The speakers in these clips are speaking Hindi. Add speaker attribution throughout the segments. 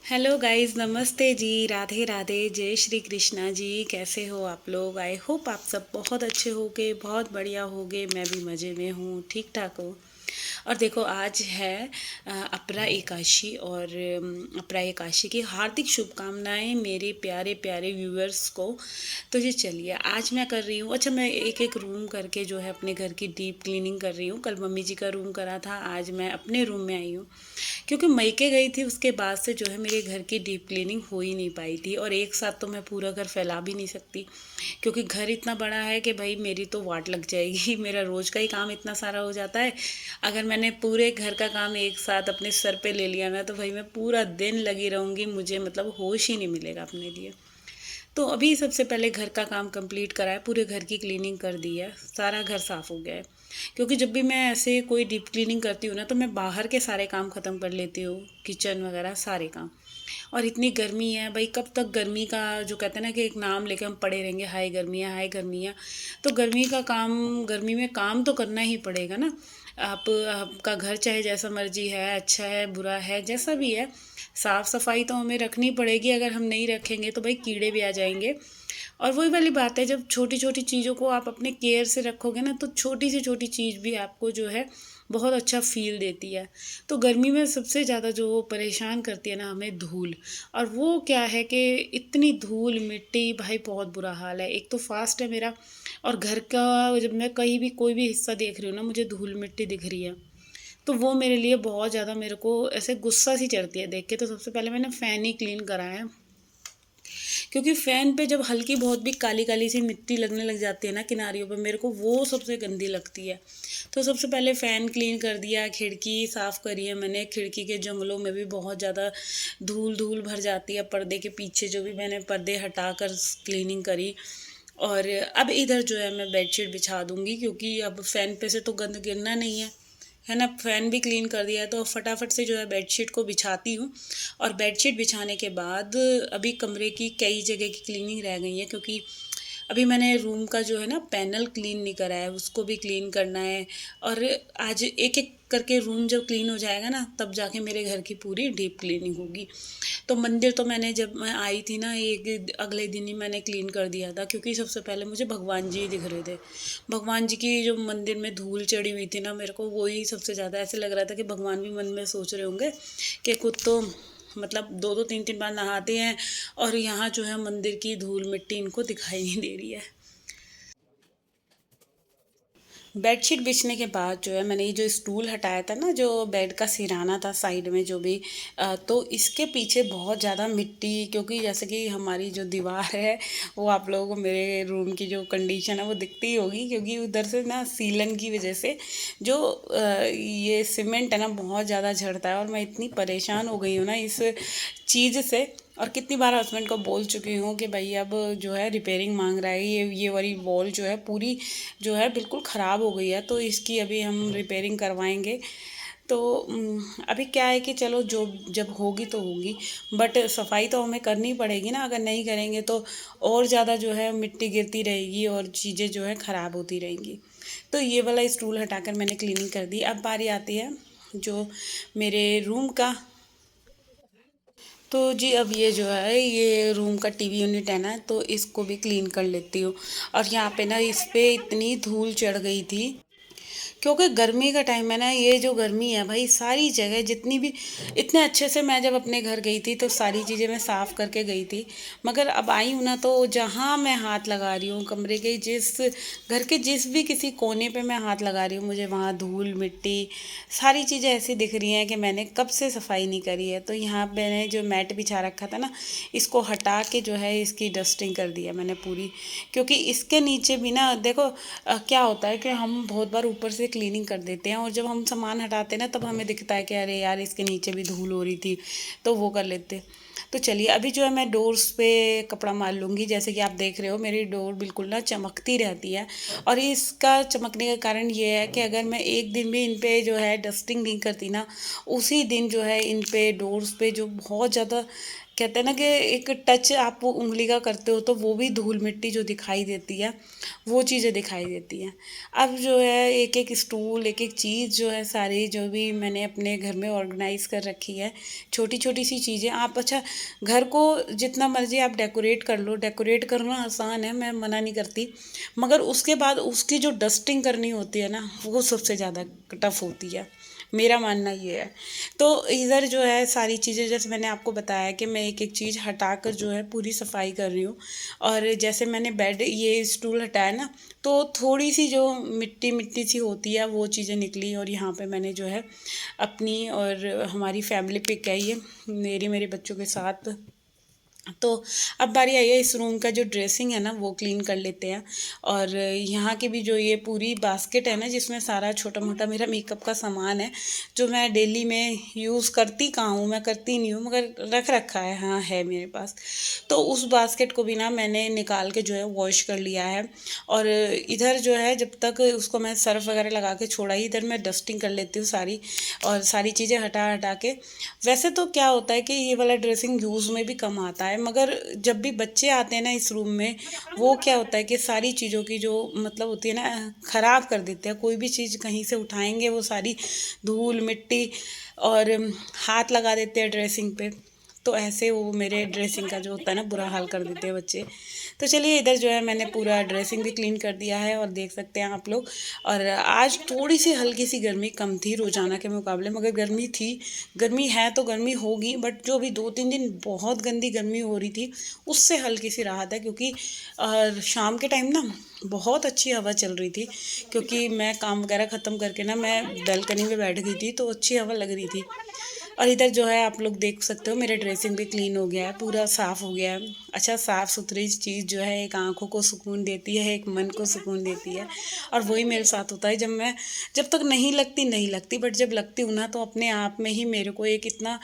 Speaker 1: हेलो गाइस, नमस्ते जी। राधे राधे, जय श्री कृष्णा जी। कैसे हो आप लोग? आई होप आप सब बहुत अच्छे होगे, बहुत बढ़िया होगे। मैं भी मज़े में हूँ, ठीक ठाक हूँ। और देखो, आज है अपरा एकादशी। और अपरा एकादशी की हार्दिक शुभकामनाएं मेरे प्यारे प्यारे व्यूअर्स को। तो ये चलिए, आज मैं कर रही हूँ, अच्छा, मैं एक एक रूम करके जो है अपने घर की डीप क्लीनिंग कर रही हूँ। कल मम्मी जी का रूम करा था, आज मैं अपने रूम में आई हूँ। क्योंकि मैके गई थी, उसके बाद से जो है मेरे घर की डीप क्लीनिंग हो ही नहीं पाई थी। और एक साथ तो मैं पूरा घर फैला भी नहीं सकती, क्योंकि घर इतना बड़ा है कि भाई मेरी तो वाट लग जाएगी। मेरा रोज़ का ही काम इतना सारा हो जाता है। अगर मैंने पूरे घर का काम एक साथ अपने सर पे ले लिया ना, तो भाई मैं पूरा दिन लगी रहूँगी, मुझे मतलब होश ही नहीं मिलेगा अपने लिए। तो अभी सबसे पहले घर का काम कंप्लीट करा है, पूरे घर की क्लीनिंग कर दी है, सारा घर साफ़ हो गया है। क्योंकि जब भी मैं ऐसे कोई डीप क्लीनिंग करती हूँ ना, तो मैं बाहर के सारे काम ख़त्म कर लेती हूँ, किचन वगैरह सारे काम। और इतनी गर्मी है भाई, कब तक गर्मी का जो कहते हैं ना कि एक नाम लेके हम पड़े रहेंगे, हाय गर्मियाँ हाय गर्मियाँ। तो गर्मी का काम, गर्मी में काम तो करना ही पड़ेगा ना। आपका घर चाहे जैसा मर्जी है, अच्छा है बुरा है, जैसा भी है, साफ़ सफाई तो हमें रखनी पड़ेगी। अगर हम नहीं रखेंगे तो भाई कीड़े भी आ जाएंगे। और वही वाली बात है, जब छोटी छोटी चीज़ों को आप अपने केयर से रखोगे ना, तो छोटी से छोटी चीज़ भी आपको जो है बहुत अच्छा फील देती है। तो गर्मी में सबसे ज़्यादा जो परेशान करती है ना हमें, धूल। और वो क्या है कि इतनी धूल मिट्टी, भाई बहुत बुरा हाल है। एक तो फास्ट है मेरा, और घर का जब मैं कहीं भी कोई भी हिस्सा देख रही हूँ ना, मुझे धूल मिट्टी दिख रही है, तो वो मेरे लिए बहुत ज़्यादा, मेरे को ऐसे गुस्सा सी चढ़ती है देख के। तो सबसे पहले मैंने फ़ैन ही क्लीन करा है, क्योंकि फ़ैन पे जब हल्की बहुत भी काली काली सी मिट्टी लगने लग जाती है ना किनारियों पे, मेरे को वो सबसे गंदी लगती है। तो सबसे पहले फ़ैन क्लीन कर दिया, खिड़की साफ़ करी है मैंने। खिड़की के जंगलों में भी बहुत ज़्यादा धूल धूल भर जाती है, पर्दे के पीछे जो भी मैंने पर्दे हटा कर क्लीनिंग करी। और अब इधर जो है मैं बेडशीट बिछा दूंगी, क्योंकि अब फ़ैन पे से तो गंद गिरना नहीं है ना। फ़ैन भी क्लीन कर दिया है, तो फटाफट से जो है बेडशीट को बिछाती हूँ। और बेडशीट बिछाने के बाद अभी कमरे की कई जगह की क्लीनिंग रह गई है, क्योंकि अभी मैंने रूम का जो है ना पैनल क्लीन नहीं करा है, उसको भी क्लीन करना है। और आज एक एक करके रूम जब क्लीन हो जाएगा ना, तब जाके मेरे घर की पूरी डीप क्लीनिंग होगी। तो मंदिर तो मैंने, जब मैं आई थी ना, एक अगले दिन ही मैंने क्लीन कर दिया था, क्योंकि सबसे पहले मुझे भगवान जी ही दिख रहे थे। भगवान जी की जो मंदिर में धूल चढ़ी हुई थी ना, मेरे को वही सबसे ज़्यादा ऐसे लग रहा था कि भगवान भी मन में सोच रहे होंगे कि खुद तो मतलब दो दो तीन तीन बार नहाते हैं, और यहाँ जो है मंदिर की धूल मिट्टी इनको दिखाई नहीं दे रही है। बेडशीट बिछने के बाद जो है मैंने ये जो स्टूल हटाया था ना, जो बेड का सिरहाना था साइड में जो भी, तो इसके पीछे बहुत ज़्यादा मिट्टी, क्योंकि जैसे कि हमारी जो दीवार है, वो आप लोगों को मेरे रूम की जो कंडीशन है वो दिखती ही होगी, क्योंकि उधर से ना सीलन की वजह से जो ये सीमेंट है ना बहुत ज़्यादा झड़ता है। और मैं इतनी परेशान हो गई हूँ ना इस चीज़ से। और कितनी बार हस्बैंड को बोल चुकी हूँ कि भाई अब जो है रिपेयरिंग मांग रहा है, ये वाली वॉल जो है पूरी जो है बिल्कुल ख़राब हो गई है, तो इसकी अभी हम रिपेयरिंग करवाएंगे। तो अभी क्या है कि चलो, जो जब होगी तो होगी, बट सफाई तो हमें करनी पड़ेगी ना। अगर नहीं करेंगे तो और ज़्यादा जो है मिट्टी गिरती रहेगी और चीज़ें जो है ख़राब होती रहेंगी। तो ये वाला स्टूल हटाकर मैंने क्लीनिंग कर दी। अब बारी आती है जो मेरे रूम का। तो जी, अब ये जो है ये रूम का टीवी यूनिट है ना, तो इसको भी क्लीन कर लेती हूँ। और यहाँ पे ना इस पे इतनी धूल चढ़ गई थी, क्योंकि गर्मी का टाइम है ना, ये जो गर्मी है भाई, सारी जगह जितनी भी, इतने अच्छे से मैं जब अपने घर गई थी तो सारी चीज़ें मैं साफ़ करके गई थी। मगर अब आई हूँ ना, तो जहाँ मैं हाथ लगा रही हूँ, कमरे के जिस, घर के जिस भी किसी कोने पे मैं हाथ लगा रही हूँ, मुझे वहाँ धूल मिट्टी सारी चीज़ें ऐसी दिख रही हैं कि मैंने कब से सफाई नहीं करी है। तो यहाँ मैंने जो मैट बिछा रखा था ना, इसको हटा के जो है इसकी डस्टिंग कर दी है मैंने पूरी। क्योंकि इसके नीचे भी ना देखो, क्या होता है कि हम बहुत बार ऊपर से क्लीनिंग कर देते हैं, और जब हम सामान हटाते हैं ना, तब हमें दिखता है कि अरे यार इसके नीचे भी धूल हो रही थी, तो वो कर लेते। तो चलिए, अभी जो है मैं डोर्स पे कपड़ा मार लूँगी। जैसे कि आप देख रहे हो, मेरी डोर बिल्कुल ना चमकती रहती है। और इसका चमकने का कारण ये है कि अगर मैं एक दिन भी इन पे जो है डस्टिंग नहीं करती ना, उसी दिन जो है इन पे डोर्स पे जो बहुत ज़्यादा, कहते हैं ना कि एक टच आप वो उंगली का करते हो, तो वो भी धूल मिट्टी जो दिखाई देती है, वो चीज़ें दिखाई देती हैं। अब जो है एक एक स्टूल, एक एक चीज़ जो है सारी जो भी मैंने अपने घर में ऑर्गेनाइज़ कर रखी है, छोटी छोटी सी चीज़ें। आप अच्छा घर को जितना मर्जी आप डेकोरेट कर लो, डेकोरेट करना आसान है, मैं मना नहीं करती, मगर उसके बाद उसकी जो डस्टिंग करनी होती है ना, वो सबसे ज़्यादा टफ होती है, मेरा मानना ये है। तो इधर जो है सारी चीज़ें, जैसे मैंने आपको बताया कि मैं एक एक चीज़ हटाकर जो है पूरी सफाई कर रही हूँ। और जैसे मैंने बेड ये स्टूल हटाया ना, तो थोड़ी सी जो मिट्टी मिट्टी सी होती है वो चीज़ें निकली, और यहाँ पे मैंने जो है अपनी और हमारी फैमिली पिक है ये, मेरी मेरे बच्चों के साथ। तो अब बारी आई है इस रूम का जो ड्रेसिंग है ना वो क्लीन कर लेते हैं। और यहाँ की भी जो ये पूरी बास्केट है ना, जिसमें सारा छोटा मोटा मेरा मेकअप का सामान है, जो मैं डेली में यूज़ करती कहाँ हूँ, मैं करती नहीं हूँ, मगर रख रखा है, हाँ है मेरे पास। तो उस बास्केट को भी ना मैंने निकाल के जो है वॉश कर लिया है। और इधर जो है जब तक उसको मैं सर्फ वगैरह लगा के छोड़ा ही, इधर मैं डस्टिंग कर लेती हूँ सारी, और सारी चीज़ें हटा हटा के। वैसे तो क्या होता है कि ये वाला ड्रेसिंग यूज़ में भी कम आता है, मगर जब भी बच्चे आते हैं ना इस रूम में, वो क्या होता है कि सारी चीज़ों की जो मतलब होती है ना, ख़राब कर देते हैं। कोई भी चीज़ कहीं से उठाएंगे वो सारी धूल मिट्टी, और हाथ लगा देते हैं ड्रेसिंग पे। तो ऐसे वो मेरे ड्रेसिंग का जो होता है ना, बुरा हाल कर देते हैं बच्चे। तो चलिए इधर जो है मैंने पूरा ड्रेसिंग भी क्लीन कर दिया है, और देख सकते हैं आप लोग। और आज थोड़ी सी हल्की सी गर्मी कम थी रोज़ाना के मुकाबले, मगर गर्मी थी। गर्मी है तो गर्मी होगी, बट जो अभी 2-3 दिन बहुत गंदी गर्मी हो रही थी, उससे हल्की सी राहत है। क्योंकि शाम के टाइम ना बहुत अच्छी हवा चल रही थी, क्योंकि मैं काम वगैरह ख़त्म करके ना मैं बालकनी में बैठ गई थी, तो अच्छी हवा लग रही थी। और इधर जो है आप लोग देख सकते हो मेरा ड्रेसिंग भी क्लीन हो गया है, पूरा साफ़ हो गया है। अच्छा, साफ़ सुथरी चीज़ जो है एक आँखों को सुकून देती है, एक मन को सुकून देती है। और वही मेरे साथ होता है, जब तक नहीं लगती नहीं लगती, बट जब लगती हूँ ना तो अपने आप में ही मेरे को एक इतना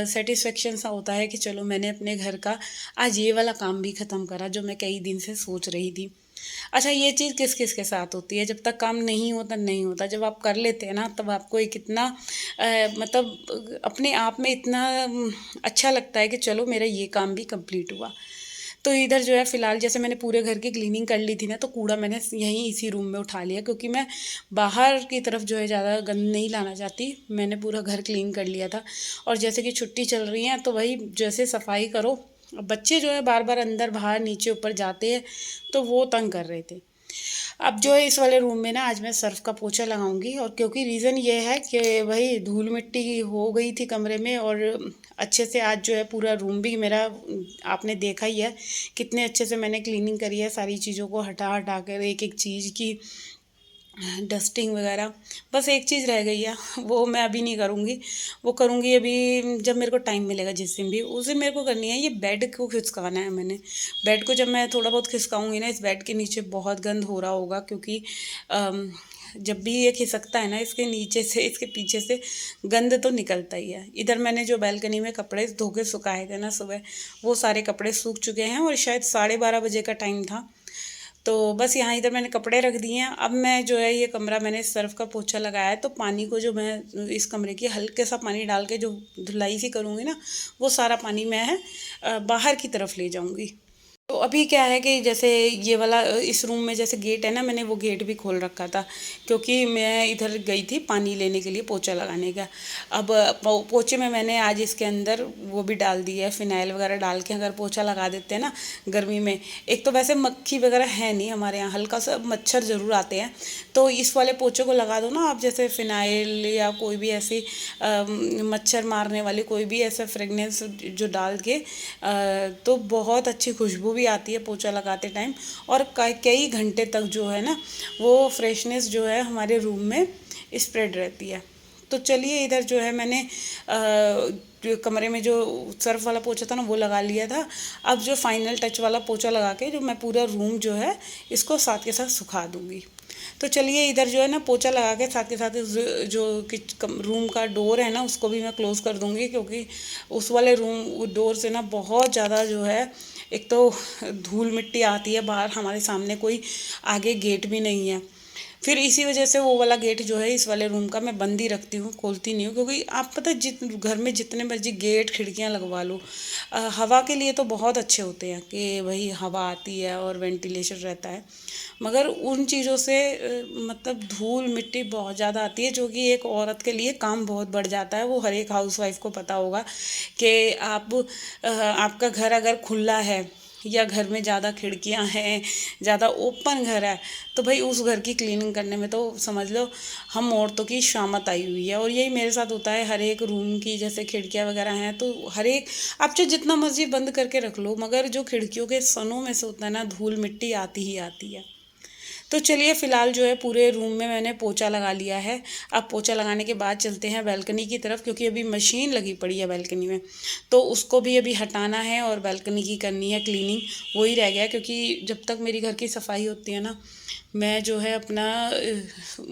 Speaker 1: सेटिस्फेक्शन सा होता है कि चलो मैंने अपने घर का आज ये वाला काम भी ख़त्म करा जो मैं कई दिन से सोच रही थी। अच्छा, ये चीज़ किस किस के साथ होती है, जब तक काम नहीं होता नहीं होता, जब आप कर लेते हैं ना तब आपको एक इतना मतलब अपने आप में इतना अच्छा लगता है कि चलो मेरा ये काम भी कंप्लीट हुआ। तो इधर जो है फ़िलहाल जैसे मैंने पूरे घर की क्लीनिंग कर ली थी ना, तो कूड़ा मैंने यहीं इसी रूम में उठा लिया, क्योंकि मैं बाहर की तरफ जो है ज़्यादा गंद नहीं लाना चाहती। मैंने पूरा घर क्लीन कर लिया था। और जैसे कि छुट्टी चल रही है तो वही जैसे सफाई करो, बच्चे जो है बार बार अंदर बाहर नीचे ऊपर जाते हैं, तो वो तंग कर रहे थे। अब जो है इस वाले रूम में ना आज मैं सर्फ़ का पोछा लगाऊंगी, और क्योंकि रीज़न ये है कि वही धूल मिट्टी हो गई थी कमरे में, और अच्छे से आज जो है पूरा रूम भी मेरा आपने देखा ही है कितने अच्छे से मैंने क्लीनिंग करी है, सारी चीज़ों को हटा हटा कर एक एक चीज़ की डस्टिंग वगैरह। बस एक चीज़ रह गई है, वो मैं अभी नहीं करूँगी, वो करूँगी अभी जब मेरे को टाइम मिलेगा, जिस दिन भी उस दिन मेरे को करनी है। ये बेड को खिसकाना है मैंने। बेड को जब मैं थोड़ा बहुत खिसकाऊँगी ना, इस बेड के नीचे बहुत गंद हो रहा होगा, क्योंकि जब भी ये खिसकता है ना, इसके नीचे से इसके पीछे से गंद तो निकलता ही है। इधर मैंने जो बालकनी में कपड़े धो के सुखाए थे ना सुबह, वो सारे कपड़े सूख चुके हैं, और शायद 12:30 बजे का टाइम था। तो बस यहाँ इधर मैंने कपड़े रख दिए हैं। अब मैं जो है ये कमरा मैंने सर्फ़ का पोछा लगाया है, तो पानी को जो मैं इस कमरे की हल्के सा पानी डाल के जो धुलाई सी करूँगी ना, वो सारा पानी मैं बाहर की तरफ ले जाऊँगी। तो अभी क्या है कि जैसे ये वाला इस रूम में जैसे गेट है ना, मैंने वो गेट भी खोल रखा था, क्योंकि मैं इधर गई थी पानी लेने के लिए पोछा लगाने का। अब पोछे में मैंने आज इसके अंदर वो भी डाल दिया है, फिनाइल वगैरह डाल के अगर पोछा लगा देते हैं ना गर्मी में। एक तो वैसे मक्खी वगैरह है नहीं हमारे यहाँ, हल्का सा मच्छर ज़रूर आते हैं, तो इस वाले पोछे को लगा दो ना आप, जैसे फिनाइल या कोई भी ऐसी मच्छर मारने वाली कोई भी ऐसा फ्रेगनेंस जो डाल के तो बहुत अच्छी खुशबू भी आती है पोछा लगाते टाइम, और कई घंटे तक जो है ना वो फ्रेशनेस जो है हमारे रूम में स्प्रेड रहती है। तो चलिए इधर जो है मैंने जो कमरे में जो सर्फ वाला पोछा था ना वो लगा लिया था। अब जो फाइनल टच वाला पोछा लगा के जो मैं पूरा रूम जो है इसको साथ के साथ सुखा दूँगी। तो चलिए इधर जो है ना पोछा लगा के साथ के साथ जो रूम का डोर है ना उसको भी मैं क्लोज़ कर दूँगी, क्योंकि उस वाले रूम डोर से ना बहुत ज़्यादा जो है एक तो धूल मिट्टी आती है बाहर, हमारे सामने कोई आगे गेट भी नहीं है। फिर इसी वजह से वो वाला गेट जो है इस वाले रूम का मैं बंद ही रखती हूँ, खोलती नहीं हूँ, क्योंकि आप पता है घर में जितने मर्जी गेट खिड़कियाँ लगवा लो, हवा के लिए तो बहुत अच्छे होते हैं कि भाई हवा आती है और वेंटिलेशन रहता है, मगर उन चीज़ों से मतलब धूल मिट्टी बहुत ज़्यादा आती है, जो कि एक औरत के लिए काम बहुत बढ़ जाता है। वो हर एक हाउसवाइफ को पता होगा कि आपका घर अगर खुला है या घर में ज़्यादा खिड़कियां हैं, ज़्यादा ओपन घर है, तो भाई उस घर की क्लीनिंग करने में तो समझ लो हम औरतों की शामत आई हुई है। और यही मेरे साथ होता है, हर एक रूम की जैसे खिड़कियां वगैरह हैं तो हर एक, आप चाहे जितना मर्जी बंद करके रख लो, मगर जो खिड़कियों के सनों में से होता है ना, धूल मिट्टी आती ही आती है। तो चलिए फ़िलहाल जो है पूरे रूम में मैंने पोछा लगा लिया है। अब पोछा लगाने के बाद चलते हैं बालकनी की तरफ, क्योंकि अभी मशीन लगी पड़ी है बालकनी में, तो उसको भी अभी हटाना है और बालकनी की करनी है क्लीनिंग। वही रह गया, क्योंकि जब तक मेरी घर की सफाई होती है ना, मैं जो है अपना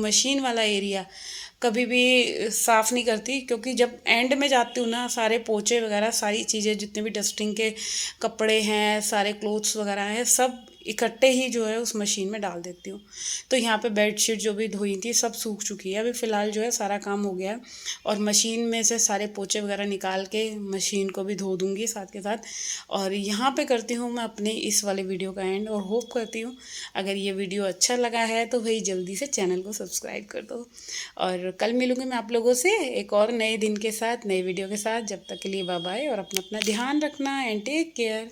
Speaker 1: मशीन वाला एरिया कभी भी साफ़ नहीं करती, क्योंकि जब एंड में जाती हूँ ना, सारे पोछे वगैरह सारी चीज़ें जितने भी डस्टिंग के कपड़े हैं, सारे क्लोथ्स वगैरह हैं, सब इकट्ठे ही जो है उस मशीन में डाल देती हूँ। तो यहाँ पे बेडशीट जो भी धोई थी सब सूख चुकी है। अभी फ़िलहाल जो है सारा काम हो गया है और मशीन में से सारे पोछे वगैरह निकाल के मशीन को भी धो दूँगी साथ के साथ। और यहाँ पे करती हूँ मैं अपने इस वाले वीडियो का एंड, और होप करती हूँ अगर ये वीडियो अच्छा लगा है तो भाई जल्दी से चैनल को सब्सक्राइब कर दो। और कल मिलूँगी मैं आप लोगों से एक और नए दिन के साथ, नए वीडियो के साथ। जब तक के लिए बाय बाय, और अपना अपना ध्यान रखना एंड टेक केयर।